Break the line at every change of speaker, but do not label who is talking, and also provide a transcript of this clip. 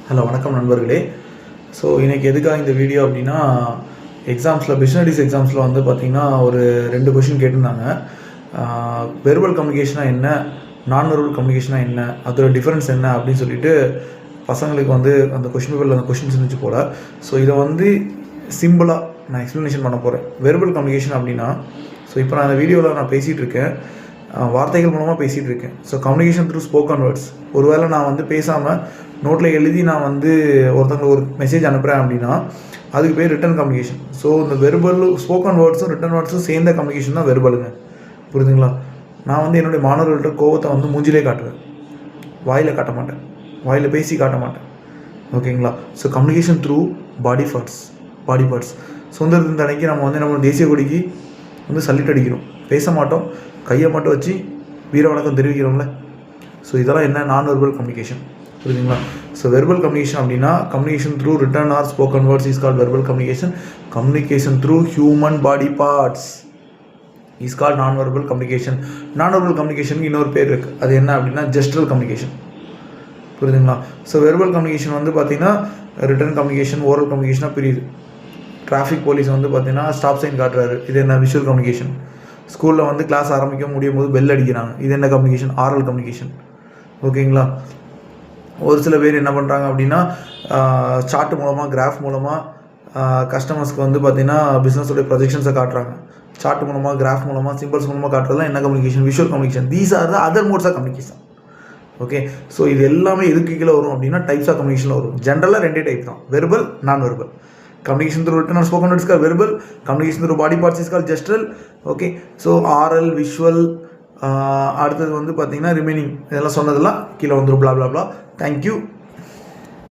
Hello வணக்கம் நண்பர்களே. So இன்றைக்கி எதுக்காக இந்த வீடியோ அப்படின்னா, எக்ஸாம்ஸில் பிஸ்னரிஸ் எக்ஸாம்ஸில் வந்து பார்த்திங்கன்னா ஒரு 2 கொஷின் கேட்டிருந்தாங்க. வெர்பல் கம்யூனிகேஷனாக என்ன, நான் வெர்பல் கம்யூனிகேஷனாக என்ன, அதோட டிஃப்ரென்ஸ் என்ன அப்படின்னு சொல்லிட்டு பசங்களுக்கு வந்து அந்த கொஷின் பேப்பரில் அந்த கொஷின்ஸ் இருந்துச்சு போல். ஸோ இதை வந்து சிம்பிளாக நான் எக்ஸ்ப்ளனேஷன் பண்ண போகிறேன். வெர்பல் கம்யூனிகேஷன் அப்படின்னா, ஸோ இப்போ நான் அந்த வீடியோவில் நான் பேசிகிட்டு இருக்கேன், வார்த்தைகள் மூலமாக பேசிகிட்டு இருக்கேன். So communication through spoken words. ஒருவேளை நான் வந்து பேசாமல் நோட்டில் எழுதி நான் வந்து ஒருத்தங்களுக்கு ஒரு மெசேஜ் அனுப்புகிறேன் அப்படின்னா அதுக்கு பேர் ரிட்டன் கம்யூனிகேஷன். ஸோ இந்த வெர்பல் ஸ்போக்கன் வேர்ட்ஸும் ரிட்டன் வேர்ட்ஸும் சேர்ந்த கம்யூனிகேஷன் தான் வெர்பலுங்க. புரியுதுங்களா? நான் வந்து என்னுடைய மாணவர்கள்ட்ட கோவத்தை வந்து மூஞ்சிலே காட்டுவேன், வாயில் காட்ட மாட்டேன், வாயில் பேசி காட்ட மாட்டேன். ஓகேங்களா? So communication through body parts. சுதந்திர தின அன்னைக்கு நம்ம வந்து நம்ம தேசிய கொடிக்கு வந்து சல்யூட் அடிக்கிறோம், பேச மாட்டோம், கையை மட்டும் வச்சு வீர வணக்கம் தெரிவிக்கிறோம்ல. ஸோ இதெல்லாம் என்ன, நான் வெர்பல் கம்யூனிகேஷன். புரியுதுங்களா? ஸோ வெர்பல் கம்யூனிகேஷன் அப்படின்னா communication through written or spoken words is called verbal communication. Communication through human body parts is called non verbal communication. Non verbal கம்யூனிகேஷனுக்கு இன்னொரு பேர் இருக்குது, அது என்ன அப்படின்னா ஜெஸ்டரல் கம்யூனிகேஷன். புரியுதுங்களா? ஸோ வெர்பல் கம்யூனிகேஷன் வந்து பார்த்திங்கன்னா ரிட்டன் கம்யூனிகேஷன், ஓரல் கம்யூனிகேஷனாக பிரியுது. டிராஃபிக் போலீஸ் வந்து பார்த்திங்கன்னா ஸ்டாப் சைன் காட்டுறாரு, இது என்ன, விஷுவல் கம்யூனிகேஷன். ஸ்கூலில் வந்து கிளாஸ் ஆரம்பிக்க முடியும் போது பெல் அடிக்கிறாங்க, இது என்ன கம்யூனிகேஷன், ஆரல் கம்யூனிகேஷன். ஓகேங்களா? ஒரு சில பேர் என்ன பண்ணுறாங்க அப்படின்னா சார்ட் மூலமாக, கிராஃப் மூலமாக கஸ்டமர்ஸ்க்கு வந்து பார்த்திங்கன்னா பிஸ்னஸோடைய ப்ரொஜெக்ஷன்ஸை காட்டுறாங்க. சார்ட் மூலமாக, கிராஃப் மூலமாக, சிம்பிள்ஸ் மூலமாக காட்டுறதுலாம் என்ன communication, visual communication. These are the other modes of communication. Okay, so இது எல்லாமே எதுக்கு கீழே வரும் அப்படின்னா டைப்ஸ் ஆஃப் கம்யூனிகேஷனில் வரும். ஜென்ரலாக 2 டைப் தான், verbal, non verbal. Communication through written or spoken words call verbal, communication through body parts is call gestural. Okay, so oral, visual, அடுத்தது வந்து பார்த்திங்கன்னா ரிமைனிங் இதெல்லாம் சொன்னதெல்லாம் கீழே வந்துடும். blah blah blah. Thank you.